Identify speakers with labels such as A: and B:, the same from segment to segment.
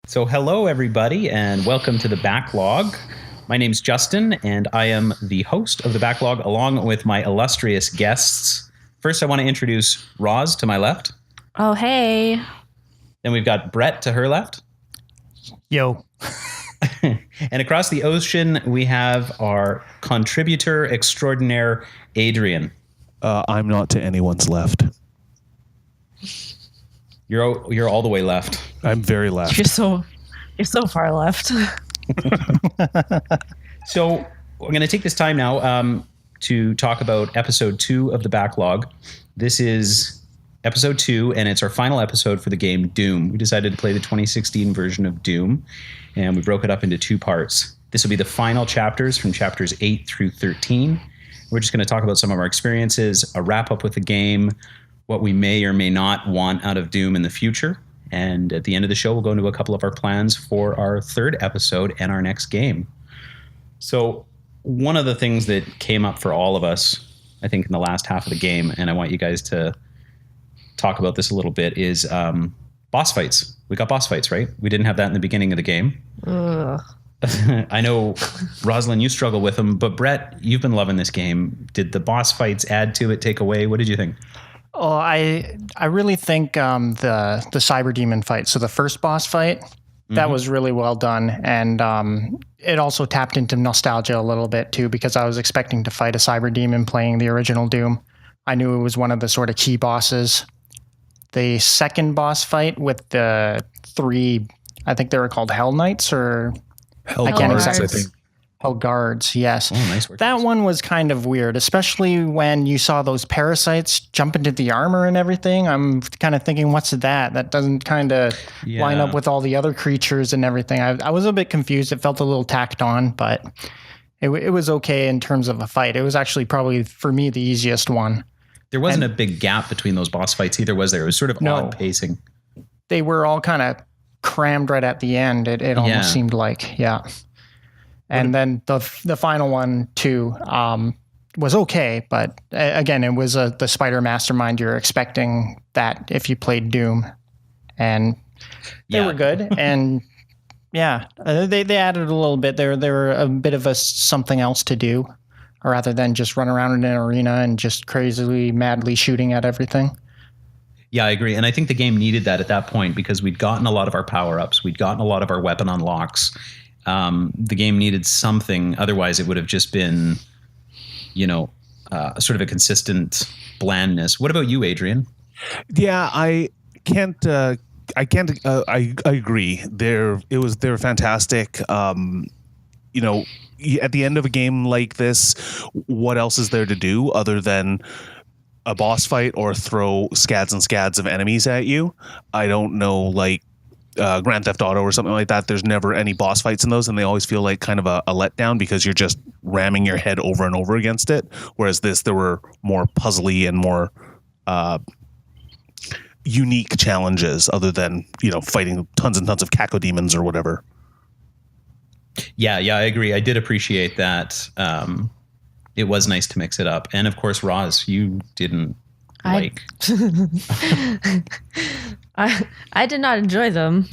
A: So hello, everybody, and welcome to the Backlog. My name's Justin, and I am the host of the Backlog, along with my illustrious guests. First, I want to introduce Roz to my left.
B: Oh, hey.
A: Then we've got Brett to her left.
C: Yo.
A: And across the ocean, we have our contributor extraordinaire, Adrian.
C: I'm not to anyone's left.
A: You're all the way left.
C: I'm very left.
B: You're so far left.
A: So we're going to take this time now to talk about episode 2 of the Backlog. This is episode 2, and it's our final episode for the game Doom. We decided to play the 2016 version of Doom, and we broke it up into 2 parts. This will be the final chapters from chapters 8 through 13. We're just going to talk about some of our experiences, a wrap-up with the game, what we may or may not want out of Doom in the future. And at the end of the show, we'll go into a couple of our plans for our 3rd episode and our next game. So one of the things that came up for all of us, I think, in the last half of the game, and I want you guys to talk about this a little bit, is boss fights. We got boss fights, right? We didn't have that in the beginning of the game.
B: Ugh.
A: I know, Roslyn, you struggle with them, but Brett, you've been loving this game. Did the boss fights add to it, take away? What did you think?
D: Oh, I really think the Cyber Demon fight, so the first boss fight, that was really well done. And it also tapped into nostalgia a little bit too, because I was expecting to fight a Cyber Demon playing the original Doom. I knew it was one of the sort of key bosses. The second boss fight with the 3, I think they were called Hell Knights or...
C: Hell
D: I can't
C: Guards,
D: exactly
C: I think.
D: Hell Guards, yes.
A: Oh, nice work.
D: That one was kind of weird, especially when you saw those parasites jump into the armor and everything. I'm kind of thinking, what's that? That doesn't kind of line up with all the other creatures and everything. I was a bit confused. It felt a little tacked on, but it was okay in terms of a fight. It was actually probably, for me, the easiest one.
A: There wasn't a big gap between those boss fights either, was there? It was sort of odd pacing.
D: They were all kind of crammed right at the end. It almost seemed like, yeah. And then the final one too was okay, but again, it was the Spider Mastermind. You're expecting that if you played Doom, and they were good. And yeah, they added a little bit. They were a bit of something else to do, rather than just run around in an arena and just crazily, madly shooting at everything.
A: Yeah, I agree. And I think the game needed that at that point because we'd gotten a lot of our power-ups. We'd gotten a lot of our weapon unlocks. The game needed something. Otherwise, it would have just been, sort of a consistent blandness. What about you, Adrian?
C: Yeah, I agree. They were fantastic. At the end of a game like this, what else is there to do other than a boss fight or throw scads and scads of enemies at you? I don't know, like Grand Theft Auto or something like that. There's never any boss fights in those, and they always feel like kind of a letdown because you're just ramming your head over and over against it. Whereas there were more puzzly and more unique challenges other than, fighting tons and tons of cacodemons or whatever.
A: Yeah, I agree. I did appreciate that. It was nice to mix it up. And of course, Roz, you didn't like.
B: I did not enjoy them.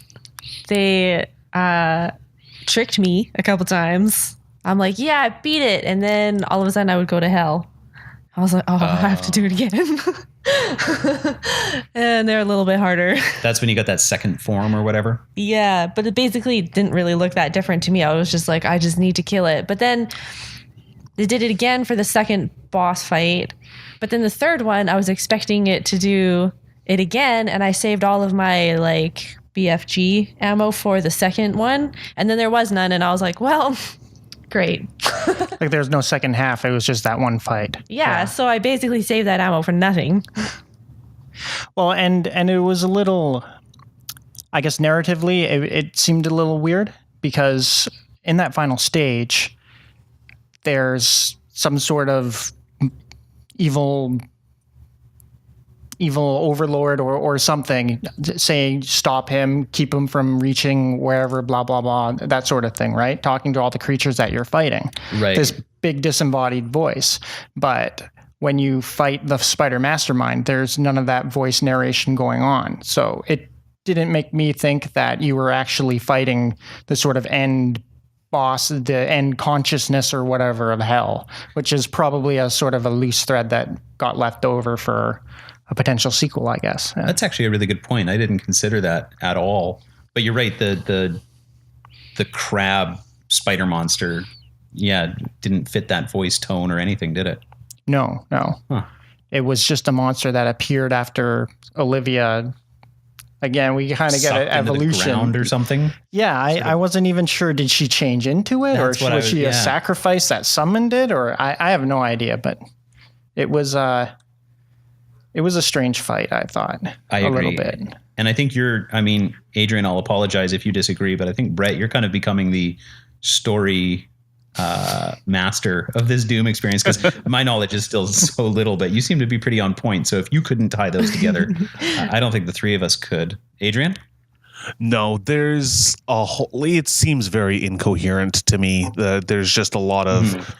B: They tricked me a couple times. I'm like, yeah, I beat it. And then all of a sudden I would go to hell. I was like, I have to do it again. And they're a little bit harder.
A: That's when you got that second form or whatever?
B: Yeah, but it basically didn't really look that different to me. I was just like, I just need to kill it. But then they did it again for the second boss fight. But then the third one, I was expecting it to do it again. And I saved all of my BFG ammo for the second one. And then there was none. And I was like, well, great.
D: Like there's no second half. It was just that one fight.
B: Yeah. So I basically saved that ammo for nothing.
D: Well, and it was a little, I guess narratively, it seemed a little weird because in that final stage, there's some sort of evil overlord or something saying stop him, keep him from reaching wherever, blah blah blah, that sort of thing, right? Talking to all the creatures that you're fighting,
A: right?
D: This big disembodied voice. But when you fight the Spider Mastermind, there's none of that voice narration going on, so it didn't make me think that you were actually fighting the sort of end boss, the end consciousness or whatever of hell, which is probably a sort of a loose thread that got left over for a potential sequel, I guess.
A: That's actually a really good point. I didn't consider that at all. But you're right. The crab spider monster, didn't fit that voice tone or anything, did it?
D: No.
A: Huh.
D: It was just a monster that appeared after Olivia. Again, we kind of get an evolution.
A: Into the ground or something.
D: Yeah, I wasn't even sure. Did she change into it, or was she a sacrifice that summoned it, or I have no idea. But it was a strange fight, I thought.
A: I agree.
D: A little bit.
A: And I think Adrian, I'll apologize if you disagree, but I think, Brett, you're kind of becoming the story master of this Doom experience, because my knowledge is still so little, but you seem to be pretty on point. So if you couldn't tie those together, I don't think the three of us could. Adrian?
C: No, there's a whole, it seems very incoherent to me. There's just a lot of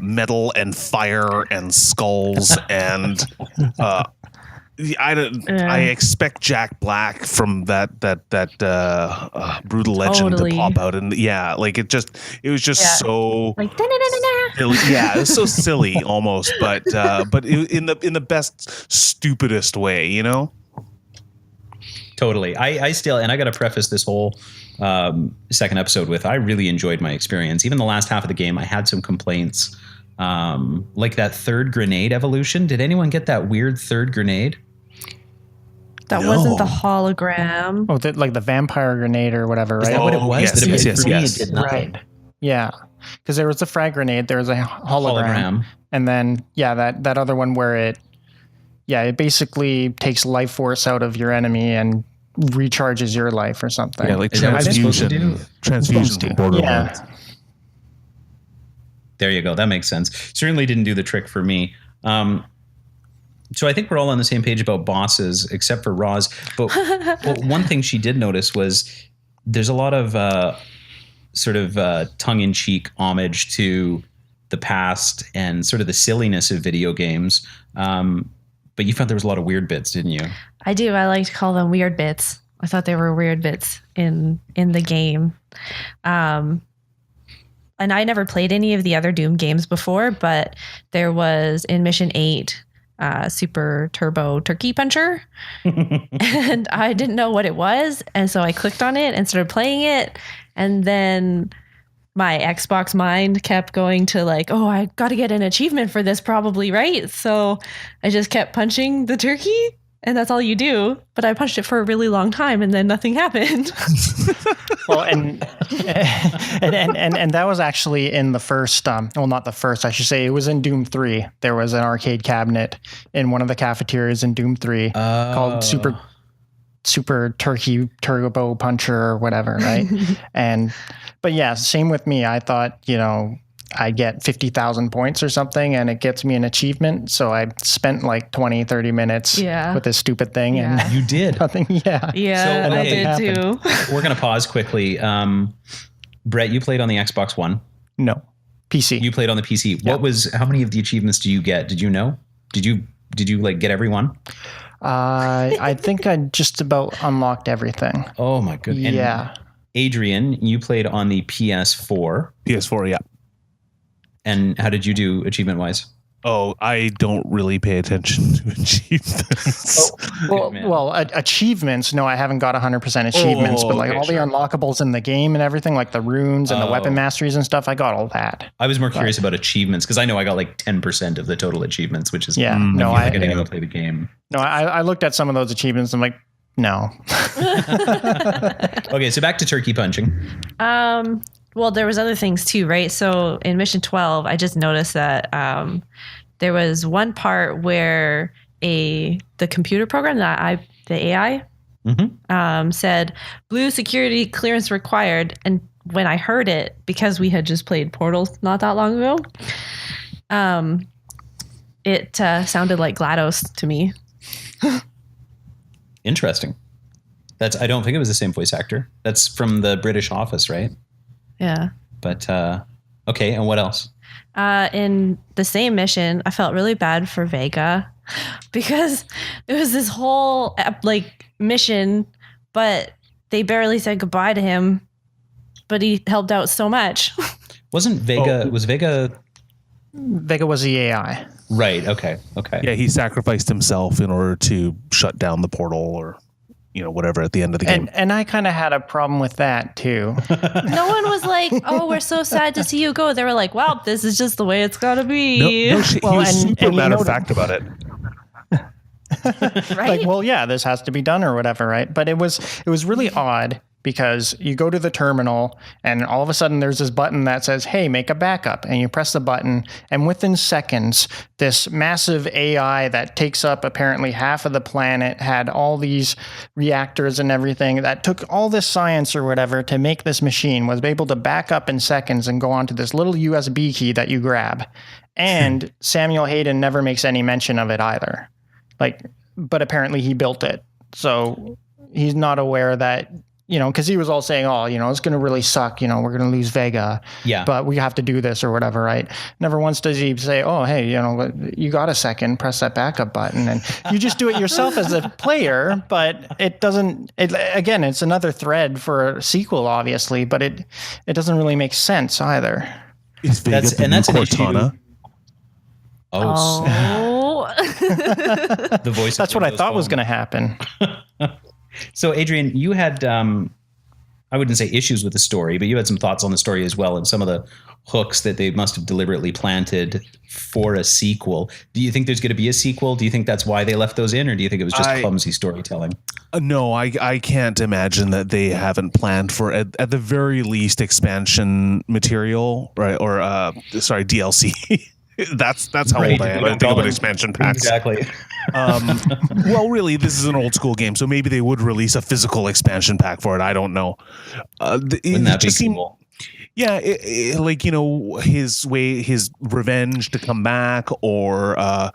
C: metal and fire and skulls and I expect Jack Black from that Brutal Legend to pop out, and it was just so
B: like
C: silly. Yeah, it was so silly almost, but in the best stupidest way, you know.
A: Totally. I still, and I got to preface this whole second episode with, I really enjoyed my experience. Even the last half of the game, I had some complaints. Like that third grenade evolution. Did anyone get that weird third grenade?
B: That wasn't the hologram.
D: Oh, like the vampire grenade or whatever, right?
A: Is that what it was?
C: Yes.
A: It did nothing.
D: Right. Yeah. Because there was the frag grenade, there was a hologram. And then, that other one where it basically takes life force out of your enemy and recharges your life or something.
C: Yeah, like
A: Is that what it's supposed to do?
C: Transfusion from Borderlands.
D: Yeah.
A: There you go. That makes sense. Certainly didn't do the trick for me. So I think we're all on the same page about bosses, except for Roz. But one thing she did notice was there's a lot of tongue-in-cheek homage to the past and sort of the silliness of video games. But you found there was a lot of weird bits, didn't you?
B: I do. I like to call them weird bits. I thought they were weird bits in the game. And I never played any of the other Doom games before, but there was in Mission 8, Super Turbo Turkey Puncher. And I didn't know what it was. And so I clicked on it and started playing it. And then my Xbox mind kept going to like, oh, I got to get an achievement for this probably, right? So I just kept punching the turkey. And that's all you do. But I punched it for a really long time, and then nothing happened.
D: Well, and that was actually in the first. Not the first, I should say. It was in Doom 3. There was an arcade cabinet in one of the cafeterias in Doom 3 called Super Turkey Turbo Puncher or whatever, right? But yeah, same with me. I thought, I get 50,000 points or something and it gets me an achievement. So I spent like 20, 30 minutes with this stupid thing.
B: Yeah.
D: And
A: You did.
D: nothing. Yeah.
B: Yeah,
A: So,
B: I did too.
A: We're going to pause quickly. Brett, you played on the Xbox One.
D: No. PC.
A: You played on the PC.
D: Yeah.
A: How many of the achievements do you get? Did you know? Did you like get every one?
D: I think I just about unlocked everything.
A: Oh my goodness.
D: Yeah.
A: Adrian, you played on the PS4.
C: PS4, yeah.
A: And how did you do achievement wise?
C: Oh, I don't really pay attention to achievements.
D: Achievements. No, I haven't got 100% achievements, but all the unlockables in the game and everything, like the runes and the weapon masteries and stuff, I got all that.
A: I was more curious about achievements because I know I got like 10% of the total achievements, which is
D: I
A: didn't even play the game.
D: No, I looked at some of those achievements and I'm like, no.
A: Okay, so back to turkey punching.
B: Well, there was other things too, right? So in Mission 12, I just noticed that there was one part where the computer program the AI said blue security clearance required, and when I heard it, because we had just played Portal not that long ago, it sounded like GLaDOS to me.
A: Interesting. I don't think it was the same voice actor. That's from the British Office, right?
B: Yeah.
A: But okay, and what else?
B: In the same mission, I felt really bad for Vega because it was this whole mission but they barely said goodbye to him. But he helped out so much.
A: Wasn't Vega? Was Vega?
D: Vega was the AI.
A: Right. Okay.
C: Yeah, he sacrificed himself in order to shut down the portal, or whatever at the end of the game.
D: And I kind of had a problem with that too.
B: No one was like, "Oh, we're so sad to see you go." They were like, "Well, this is just the way it's gotta be."
C: No, he was super matter of fact about it.
B: Right?
D: Like, well, yeah, this has to be done or whatever, right? But it was really odd because you go to the terminal and all of a sudden there's this button that says, "Hey, make a backup," and you press the button, and within seconds, this massive AI that takes up apparently half of the planet had all these reactors and everything that took all this science or whatever to make this machine was able to back up in seconds and go onto this little USB key that you grab. And Samuel Hayden never makes any mention of it either. But apparently he built it. So he's not aware that, because he was all saying, "Oh, it's going to really suck. We're going to lose Vega.
A: Yeah.
D: But we have to do this or whatever," right? Never once does he say, "Oh, hey, you got a second, press that backup button." And you just do it yourself as a player, but it doesn't, again, it's another thread for a sequel, obviously, but it doesn't really make sense either.
C: Is Vega
A: That's
C: the
A: an
C: new
A: issue.
C: Cortana?
A: Oh. The voice.
D: That's what I thought was going to happen.
A: So, Adrian, you had, I wouldn't say issues with the story, but you had some thoughts on the story as well, and some of the hooks that they must have deliberately planted for a sequel. Do you think there's going to be a sequel? Do you think that's why they left those in, or do you think it was just clumsy storytelling?
C: No, I can't imagine that they haven't planned for, at the very least, expansion material, right? Or, DLC. That's how
A: Right.
C: old I am. I think about expansion packs.
A: Exactly.
C: Well, really, this is an old school game, so maybe they would release a physical expansion pack for it. I don't know.
A: Wouldn't that be cool?
C: Yeah, his revenge to come back, or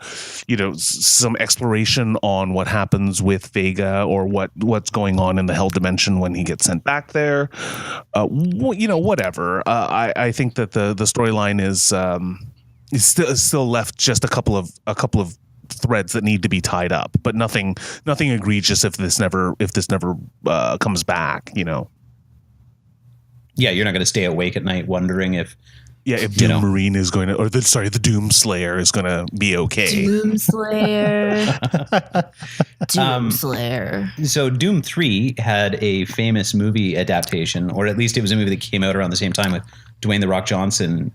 C: some exploration on what happens with Vega, or what's going on in the Hell Dimension when he gets sent back there. Whatever. I think that the storyline is still left just a couple of threads that need to be tied up, but nothing egregious if this never comes back.
A: Yeah, you're not going to stay awake at night wondering if
C: Doom Marine is going to, or the Doom Slayer is going to be okay.
B: Doom Slayer. Doom Slayer.
A: So Doom 3 had a famous movie adaptation, or at least it was a movie that came out around the same time with Dwayne "The Rock" Johnson.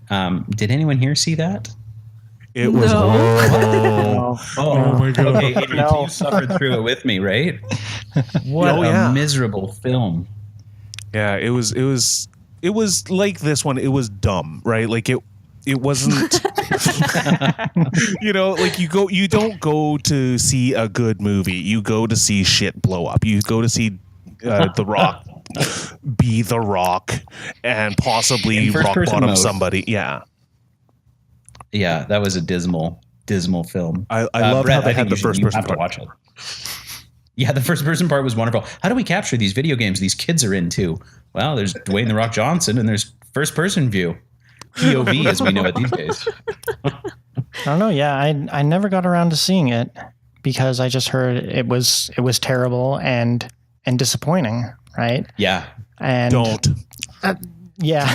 A: Did anyone here see that?
C: It was horrible.
A: Oh my God. Okay, Adrian,
D: No.
A: you suffered through it with me, right? What a miserable film.
C: Yeah, it was like this one. It was dumb, right? Like it wasn't. You don't go to see a good movie. You go to see shit blow up. You go to see The Rock be The Rock and possibly rock bottom mode. Somebody. Yeah.
A: Yeah, that was a dismal film.
C: I love
A: Brett,
C: how they had the first person
A: part. To watch it. Yeah, the first person part was wonderful. How do we capture these video games these kids are into? Well, there's Dwayne "The Rock" Johnson, and there's first person view, POV as we know it these days.
D: I don't know. Yeah, I never got around to seeing it because I just heard it was terrible and disappointing, right?
A: Yeah.
D: And
C: don't.
D: Yeah.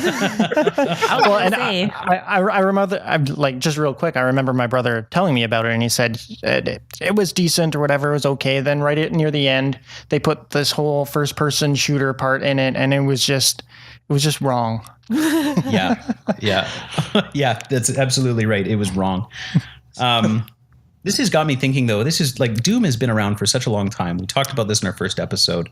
B: Well, and
D: I remember, just real quick, I remember my brother telling me about it, and he said it was decent or whatever, it was okay. Then right near the end, they put this whole first person shooter part in it, and it was just wrong.
A: Yeah. Yeah, that's absolutely right. It was wrong. This has got me thinking, though. This is like Doom has been around for such a long time. We talked about this in our first episode.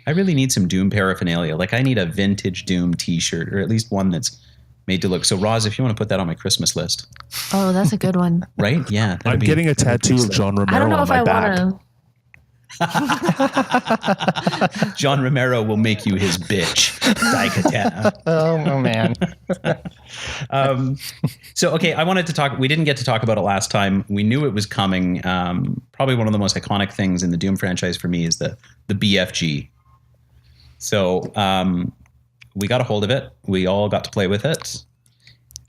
A: I really need some Doom paraphernalia. Like I need a vintage Doom T-shirt, or at least one that's made to look. So, Roz, if you want to put that on my Christmas list,
B: oh, that's a good one.
A: right? Yeah,
C: I'm getting a tattoo of John Romero
B: I don't know
C: on
B: if
C: my
B: I
C: back.
B: want to.
A: John Romero will make you his bitch. Daikatana.
D: Oh man.
A: So, okay, I wanted to talk. We didn't get to talk about it last time. We knew it was coming. Probably one of the most iconic things in the Doom franchise for me is the BFG. So we got a hold of it. We all got to play with it.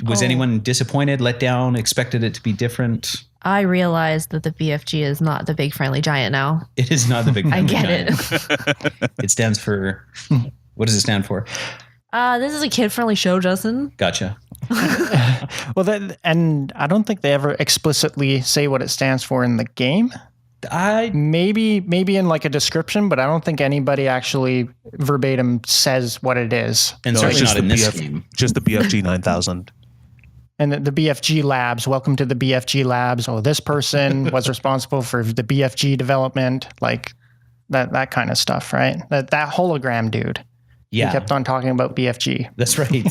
A: Was anyone disappointed, let down, expected it to be different?
B: I realized that the BFG is not the big friendly giant now.
A: It is not the big friendly giant.
B: it.
A: It stands for, what does it stand for?
B: This is a kid-friendly show, Justin.
A: Gotcha.
D: Well, and I don't think they ever explicitly say what it stands for in the game. Maybe in like a description, but I don't think anybody actually verbatim says what it is.
A: And certainly not in this game.
C: Just the BFG 9000.
D: And the BFG labs, welcome to the BFG labs. Oh, this person was responsible for the BFG development, like that kind of stuff, right? That hologram dude.
A: Yeah.
D: He kept on talking about BFG.
A: That's right.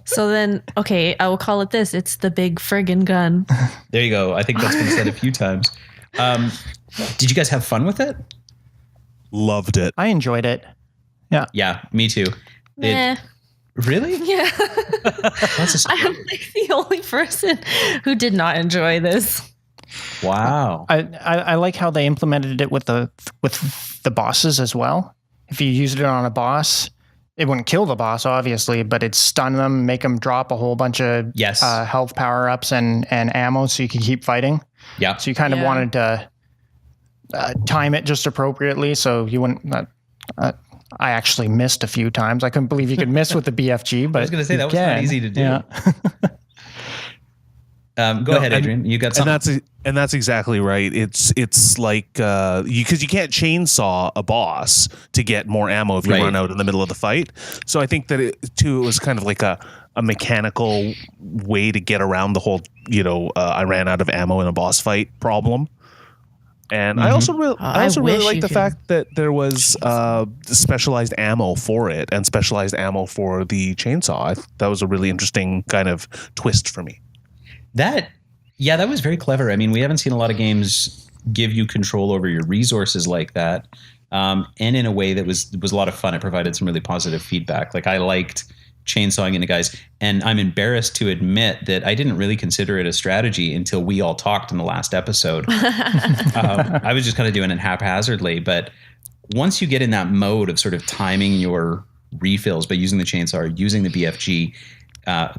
B: So then, okay, I will call it this. It's the big friggin' gun.
A: There you go. I think that's been said a few times. Did you guys have fun with it?
C: Loved it.
D: I enjoyed it. Yeah.
A: Yeah, me too.
B: Nah.
A: Really?
B: Yeah.
A: That's a
B: I'm like the only person who did not enjoy this.
A: Wow.
D: I like how they implemented it with the bosses as well. If you used it on a boss, it wouldn't kill the boss, obviously, but it'd stun them, make them drop a whole bunch of health power-ups and ammo so you can keep fighting.
A: Yeah.
D: So you kind of wanted to time it just appropriately so you wouldn't... I actually missed a few times. I couldn't believe you could miss with the BFG, but
A: I was going to say that was not easy to do.
D: Yeah.
A: Go ahead, Adrian. You got something.
C: And that's exactly right. It's like because you can't chainsaw a boss to get more ammo if you run out in the middle of the fight. So I think that it was kind of like a mechanical way to get around the whole I ran out of ammo in a boss fight problem. And I also really like the fact that there was specialized ammo for it and specialized ammo for the chainsaw. That was a really interesting kind of twist for me.
A: That was very clever. I mean, we haven't seen a lot of games give you control over your resources like that, and in a way that was a lot of fun. It provided some really positive feedback. Like I liked chainsawing into guys, and I'm embarrassed to admit that I didn't really consider it a strategy until we all talked in the last episode. I was just kind of doing it haphazardly, but once you get in that mode of sort of timing your refills by using the chainsaw or using the BFG,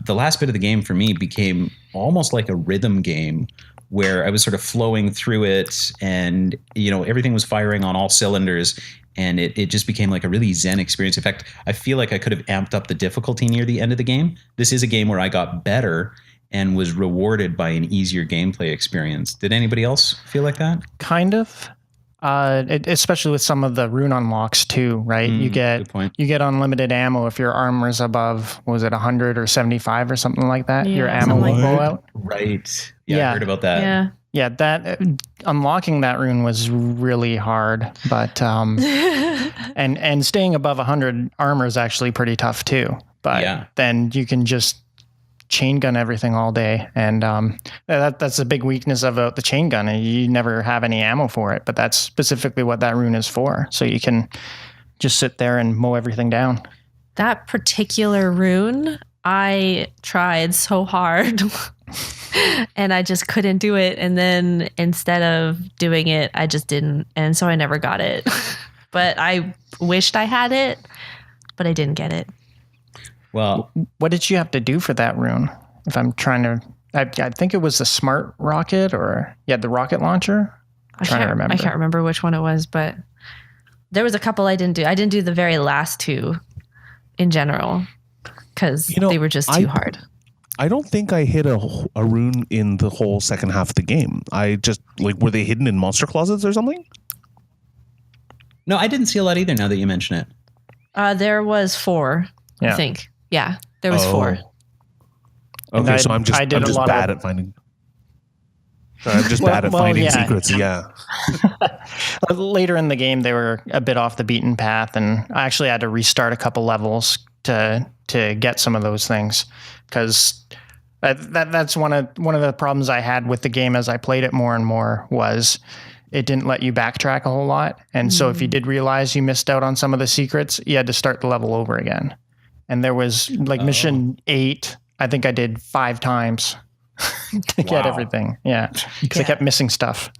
A: the last bit of the game for me became almost like a rhythm game where I was sort of flowing through it and, everything was firing on all cylinders. And it just became like a really zen experience. In fact, I feel like I could have amped up the difficulty near the end of the game. This is a game where I got better and was rewarded by an easier gameplay experience. Did anybody else feel like that?
D: Kind of. Especially with some of the rune unlocks too, right? You get unlimited ammo if your armor's above, was it 100 or 75 or something like that? Your ammo will go out.
A: Right. Yeah, I heard about that.
B: Yeah.
D: Yeah, that unlocking that rune was really hard, but and staying above 100 armor is actually pretty tough too. But then you can just chain gun everything all day, and that's a big weakness about the chain gun. You never have any ammo for it, but that's specifically what that rune is for. So you can just sit there and mow everything down.
B: That particular rune, I tried so hard. And I just couldn't do it. And then instead of doing it, I just didn't. And so I never got it. But I wished I had it, but I didn't get it.
A: Well,
D: what did you have to do for that rune? If I'm trying to, I think it was the smart rocket or the rocket launcher. I'm trying to remember.
B: I can't remember which one it was, but there was a couple I didn't do. I didn't do the very last two in general because they were just too hard.
C: I don't think I hit a rune in the whole second half of the game. I just, were they hidden in monster closets or something?
A: No, I didn't see a lot either now that you mention it.
B: There was 4, I think. Yeah, there was 4.
C: Okay, so I'm just bad at finding... I'm just bad at finding secrets,
D: Later in the game, they were a bit off the beaten path, and I actually had to restart a couple levels to get some of those things, because that's one of the problems I had with the game as I played it more and more was it didn't let you backtrack a whole lot. And so if you did realize you missed out on some of the secrets, you had to start the level over again. And there was mission 8, I think I did 5 times to get everything. Yeah. Because I kept missing stuff.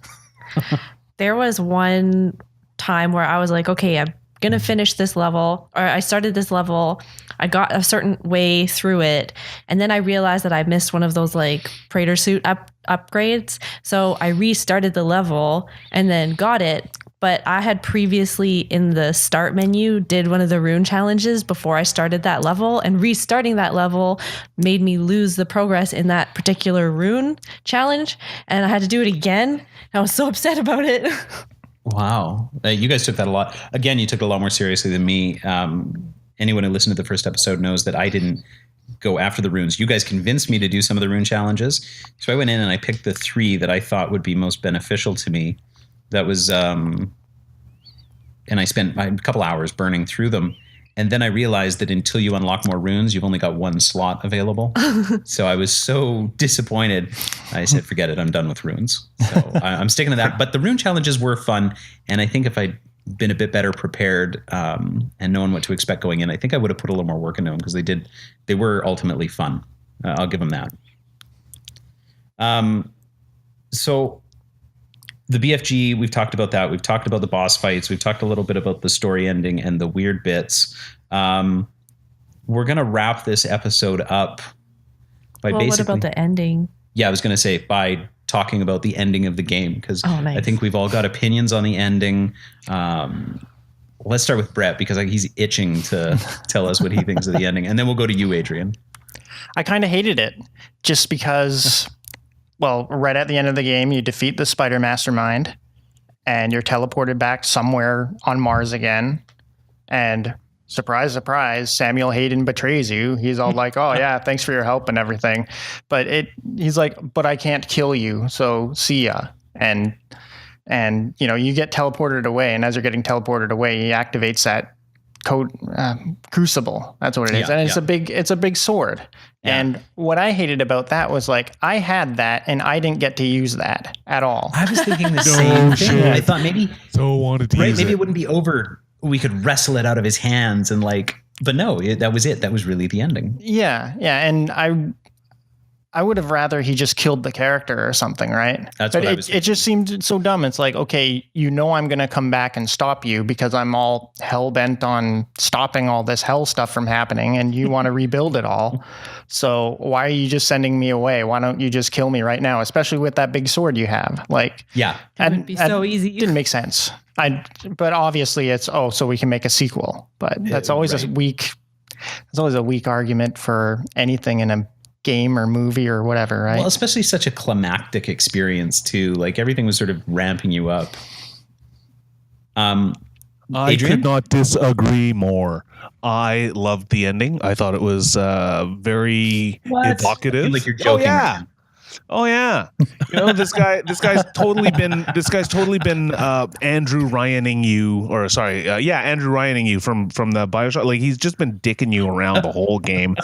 B: There was one time where I was like, okay, I'm going to finish this level, or I started this level. I got a certain way through it. And then I realized that I missed one of those like Praetor suit upgrades. So I restarted the level and then got it. But I had previously in the start menu did one of the rune challenges before I started that level, and restarting that level made me lose the progress in that particular rune challenge. And I had to do it again. I was so upset about it.
A: Wow. You guys took that a lot. Again, you took it a lot more seriously than me. Anyone who listened to the first episode knows that I didn't go after the runes. You guys convinced me to do some of the rune challenges. So I went in and I picked the 3 that I thought would be most beneficial to me. That was, and I spent a couple hours burning through them. And then I realized that until you unlock more runes, you've only got 1 slot available. So I was so disappointed. I said, forget it. I'm done with runes. So I'm sticking to that. But the rune challenges were fun. And I think if I'd been a bit better prepared and known what to expect going in, I think I would have put a little more work into them, because they were ultimately fun. I'll give them that. So the BFG, we've talked about that. We've talked about the boss fights. We've talked a little bit about the story ending and the weird bits. We're going to wrap this episode up by
B: What about the ending?
A: Yeah, I was going to say by talking about the ending of the game, because
B: nice.
A: I think we've all got opinions on the ending. Let's start with Brett, because he's itching to tell us what he thinks of the ending. And then we'll go to you, Adrian.
D: I kind of hated it just because... Well, right at the end of the game, you defeat the spider mastermind and you're teleported back somewhere on Mars again. And surprise, surprise, Samuel Hayden betrays you. He's all like, oh, yeah, thanks for your help and everything. But he's like, but I can't kill you. So see ya. And you get teleported away. And as you're getting teleported away, he activates that code crucible. That's what it is. And it's a big sword. Yeah. And what I hated about that was like, I had that and I didn't get to use that at all.
A: I was thinking the same thing. I thought maybe it wouldn't be over. We could wrestle it out of his hands and but no, that was it. That was really the ending.
D: Yeah. Yeah. And I would have rather he just killed the character or something, right?
A: That's what I was thinking.
D: It just seemed so dumb. It's like, okay, I'm going to come back and stop you because I'm all hell-bent on stopping all this hell stuff from happening, and you want to rebuild it all. So why are you just sending me away? Why don't you just kill me right now, especially with that big sword you have?
B: It would be so easy.
D: It didn't make sense. But obviously it's, so we can make a sequel. But that's always a weak argument for anything in a game or movie or whatever, right?
A: Well, especially such a climactic experience too. Like everything was sort of ramping you up.
C: I
A: Adrian?
C: could not disagree more. I loved the ending. I thought it was very evocative.
A: I feel like you're joking.
C: Oh yeah. This guy's totally been Andrew Ryaning you, or sorry, Andrew Ryaning you from the BioShock. Like he's just been dicking you around the whole game,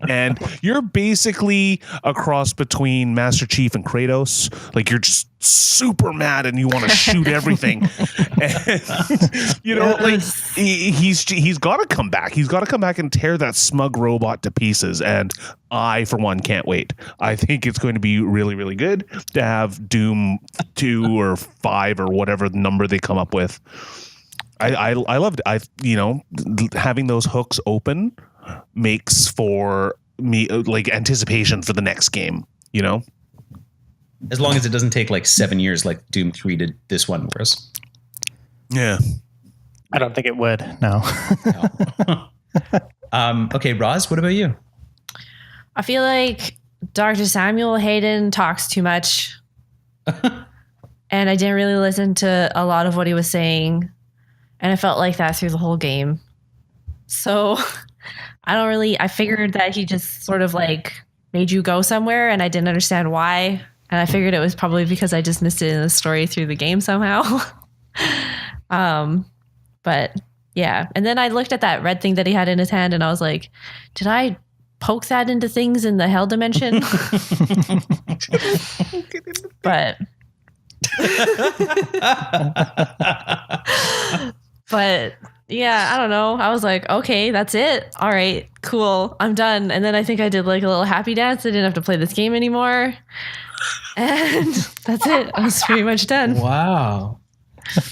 C: and you're basically a cross between Master Chief and Kratos. Like you're just super mad and you want to shoot everything. And, he's got to come back. He's got to come back and tear that smug robot to pieces. And I, for one, can't wait. I think it's going to be really, really good to have Doom 2 or 5 or whatever number they come up with. I loved it. Having those hooks open makes for me like anticipation for the next game,
A: As long as it doesn't take 7 years like Doom 3 did this one was.
C: Yeah.
D: I don't think it would. No.
A: Okay, Roz, what about you?
B: I feel like Dr. Samuel Hayden talks too much. And I didn't really listen to a lot of what he was saying. And I felt like that through the whole game. So I figured that he just sort of made you go somewhere, and I didn't understand why. And I figured it was probably because I just missed it in the story through the game somehow. But yeah. And then I looked at that red thing that he had in his hand and I was like, did I poke that into things in the hell dimension? But yeah, I don't know. I was like, okay, that's it. All right, cool. I'm done. And then I think I did a little happy dance. I didn't have to play this game anymore. And that's it. I was pretty much done.
A: Wow.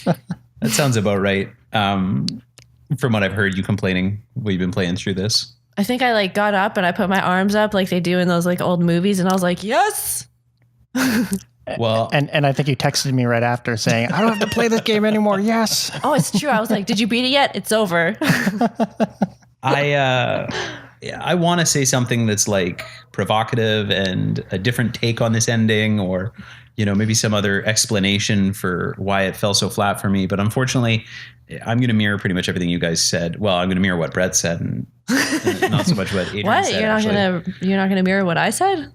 A: That sounds about right. From what I've heard you complaining, we've been playing through this.
B: I think I like got up and I put my arms up like they do in those like old movies, and I was like, yes.
A: Well,
D: and I think you texted me right after saying, I don't have to play this game anymore. Yes.
B: Oh, it's true. I was like, did you beat it yet? It's over.
A: I want to say something that's like provocative and a different take on this ending, or maybe some other explanation for why it fell so flat for me. But unfortunately, I'm going to mirror pretty much everything you guys said. Well, I'm going to mirror what Brett said, and not so much what Adrian
B: what?
A: said.
B: You're not gonna mirror what I said?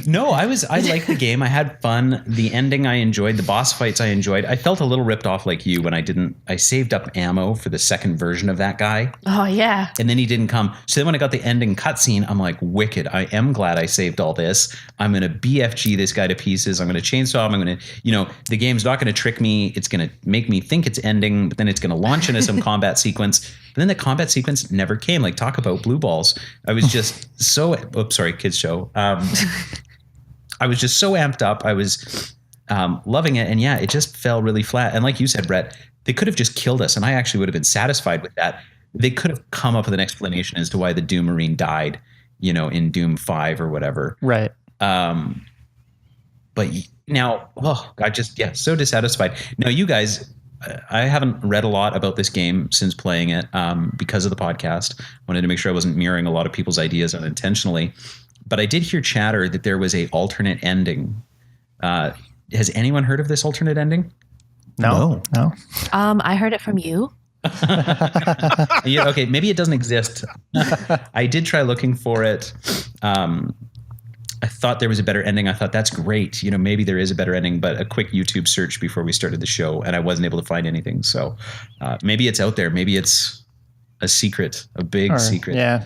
A: No, I liked the game. I had fun. The ending I enjoyed. The boss fights I enjoyed. I felt a little ripped off like you when I saved up ammo for the second version of that guy.
B: Oh yeah.
A: And then he didn't come. So then when I got the ending cutscene, I'm like, wicked. I am glad I saved all this. I'm going to BFG this guy to pieces. I'm going to chainsaw him. I'm going to, the game's not going to trick me. It's going to make me think it's ending, but then it's going to launch into some combat sequence. But then the combat sequence never came. Like, talk about blue balls. I was just so, sorry, kids show. I was just so amped up. I was loving it. And yeah, it just fell really flat. And like you said, Brett, they could have just killed us. And I actually would have been satisfied with that. They could have come up with an explanation as to why the Doom Marine died, in Doom 5 or whatever.
D: Right.
A: But now, so dissatisfied. Now, you guys, I haven't read a lot about this game since playing it because of the podcast. Wanted to make sure I wasn't mirroring a lot of people's ideas unintentionally. But I did hear chatter that there was a alternate ending. Has anyone heard of this alternate ending?
D: No.
B: I heard it from you.
A: Yeah, okay, maybe it doesn't exist. I did try looking for it. I thought there was a better ending. I thought that's great. Maybe there is a better ending, but a quick YouTube search before we started the show, and I wasn't able to find anything. So maybe it's out there. Maybe it's a secret, a big secret.
D: Yeah.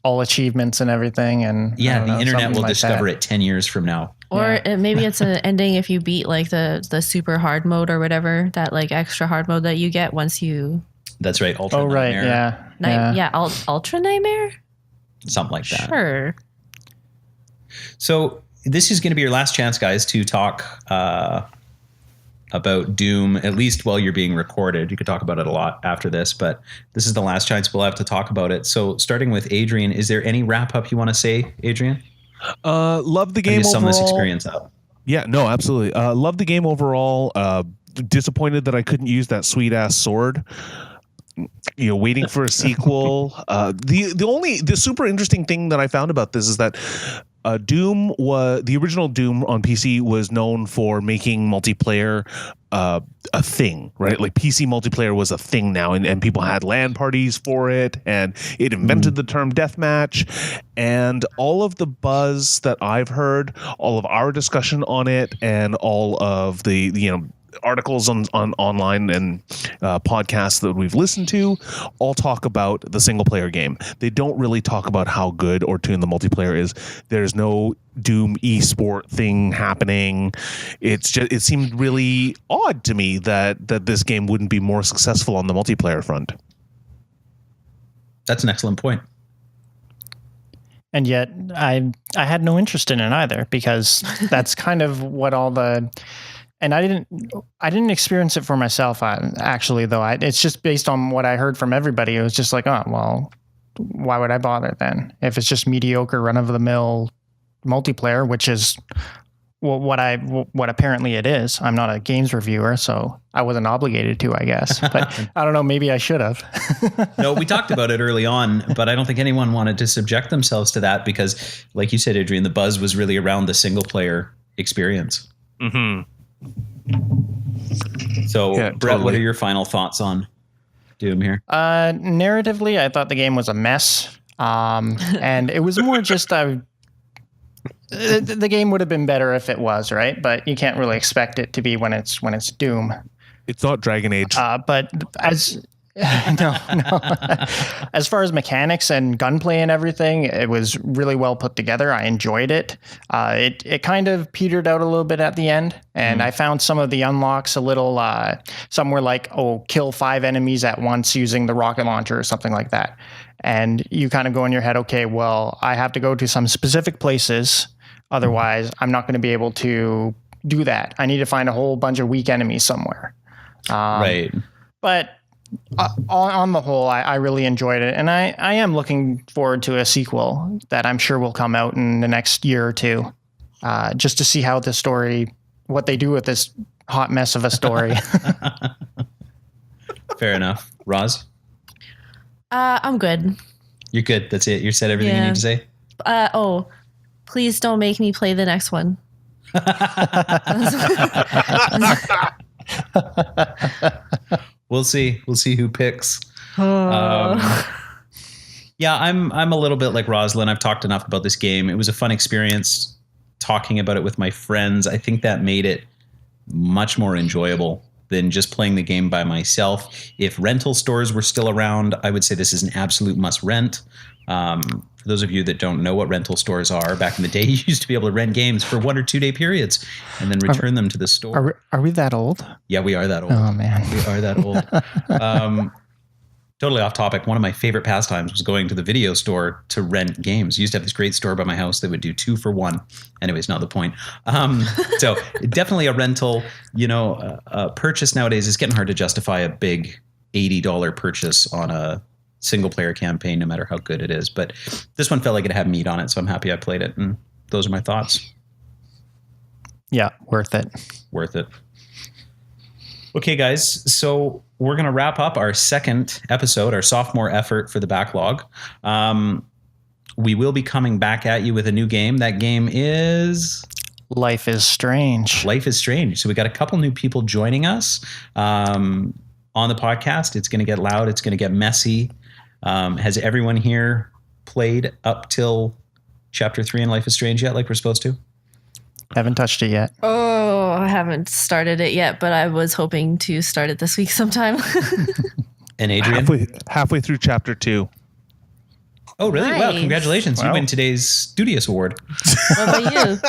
D: All achievements and everything. And
A: yeah, the internet will discover it 10 years from now.
B: Or maybe it's an ending if you beat like the super hard mode or whatever, that like extra hard mode that you get once you.
A: That's right. Ultra
D: Nightmare.
B: Yeah. Ultra Nightmare?
A: Something like that.
B: Sure.
A: So this is going to be your last chance, guys, to talk about Doom, at least while you're being recorded. You could talk about it a lot after this, but this is the last chance we'll have to talk about it. So starting with Adrian, is there any wrap up you want to say, Adrian?
C: Love the game overall.
A: Sum this experience up.
C: Yeah, no, absolutely. Love the game overall. Disappointed that I couldn't use that sweet ass sword. Waiting for a sequel. The super interesting thing that I found about this is that the original Doom on PC was known for making multiplayer a thing, right? Like PC multiplayer was a thing now, and people had LAN parties for it, and it invented the term deathmatch. And all of the buzz that I've heard, all of our discussion on it, and all of the articles on online and podcasts that we've listened to all talk about the single player game. They don't really talk about how good or tuned the multiplayer is. There's no Doom esport thing happening. It seemed really odd to me that this game wouldn't be more successful on the multiplayer front.
A: That's an excellent point.
D: And yet I had no interest in it either, because that's kind of what all the. And I didn't experience it for myself, actually, though. It's just based on what I heard from everybody. It was just like, oh, well, why would I bother then? If it's just mediocre, run-of-the-mill multiplayer, which is what apparently it is. I'm not a games reviewer, so I wasn't obligated to, I guess. But I don't know, maybe I should have.
A: No, we talked about it early on, but I don't think anyone wanted to subject themselves to that because, like you said, Adrian, the buzz was really around the single-player experience.
C: Mm-hmm.
A: So, yeah, Brett, totally. What are your final thoughts on Doom here?
D: Narratively, I thought the game was a mess, and it was more just the game would have been better if it was, right? But you can't really expect it to be when it's Doom.
C: It's not Dragon Age.
D: But as no. As far as mechanics and gunplay and everything, it was really well put together. I enjoyed it. It kind of petered out a little bit at the end, and I found some of the unlocks a little. Some were like, kill 5 enemies at once using the rocket launcher or something like that. And you kind of go in your head, okay, well, I have to go to some specific places. Otherwise, I'm not going to be able to do that. I need to find a whole bunch of weak enemies somewhere.
A: Right.
D: But on the whole, I really enjoyed it, and I am looking forward to a sequel that I'm sure will come out in the next year or two, just to see how the story, what they do with this hot mess of a story.
A: Fair enough. Roz?
B: I'm good.
A: You're good. That's it. You said everything you need to say?
B: Please don't make me play the next one.
A: We'll see. We'll see who picks. Yeah, I'm a little bit like Roslyn. I've talked enough about this game. It was a fun experience talking about it with my friends. I think that made it much more enjoyable than just playing the game by myself. If rental stores were still around, I would say this is an absolute must rent. For those of you that don't know what rental stores are, back in the day, you used to be able to rent games for 1 or 2 day periods and then return them to the store.
D: Are we that old?
A: Yeah, we are that old.
D: Oh, man.
A: We are that old. Totally off topic. One of my favorite pastimes was going to the video store to rent games. I used to have this great store by my house that would do 2 for 1. Anyways, not the point. So definitely a rental, a purchase nowadays is getting hard to justify a big $80 purchase on a single player campaign, no matter how good it is. But this one felt like it had meat on it, so I'm happy I played it. And those are my thoughts.
D: Yeah, worth it.
A: Worth it. Okay, guys. So we're going to wrap up our second episode, our sophomore effort for the backlog. We will be coming back at you with a new game. That game is
D: Life is Strange.
A: Life is Strange. So we got a couple new people joining us on the podcast. It's going to get loud. It's going to get messy. Has everyone here played up till chapter 3 in Life is Strange yet, like we're supposed to?
D: Haven't touched it yet.
B: Oh, I haven't started it yet, but I was hoping to start it this week sometime.
A: And Adrian?
C: Halfway through chapter 2.
A: Oh, really?
B: Nice.
A: Wow, congratulations.
D: Wow.
A: You win today's Studious Award.
B: What about you?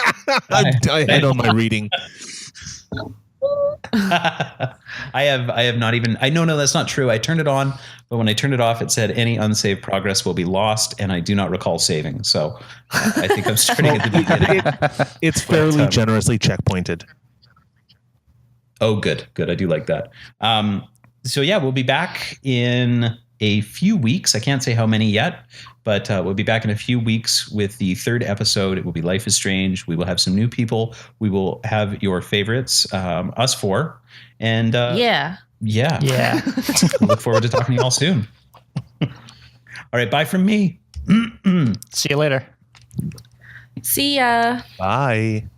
C: I had on my reading.
A: I have not even, no, that's not true. I turned it on, but when I turned it off, it said any unsaved progress will be lost, and I do not recall saving. So I think I'm starting at the beginning.
C: It's fairly generously checkpointed.
A: Oh, good. I do like that. So yeah, we'll be back in a few weeks. I can't say how many yet, but we'll be back in a few weeks with the third episode. It will be Life is Strange. We will have some new people. We will have your favorites, us four. And
B: Yeah.
A: Look forward to talking to you all soon. All right. Bye from me.
D: See you later.
B: See ya.
C: Bye.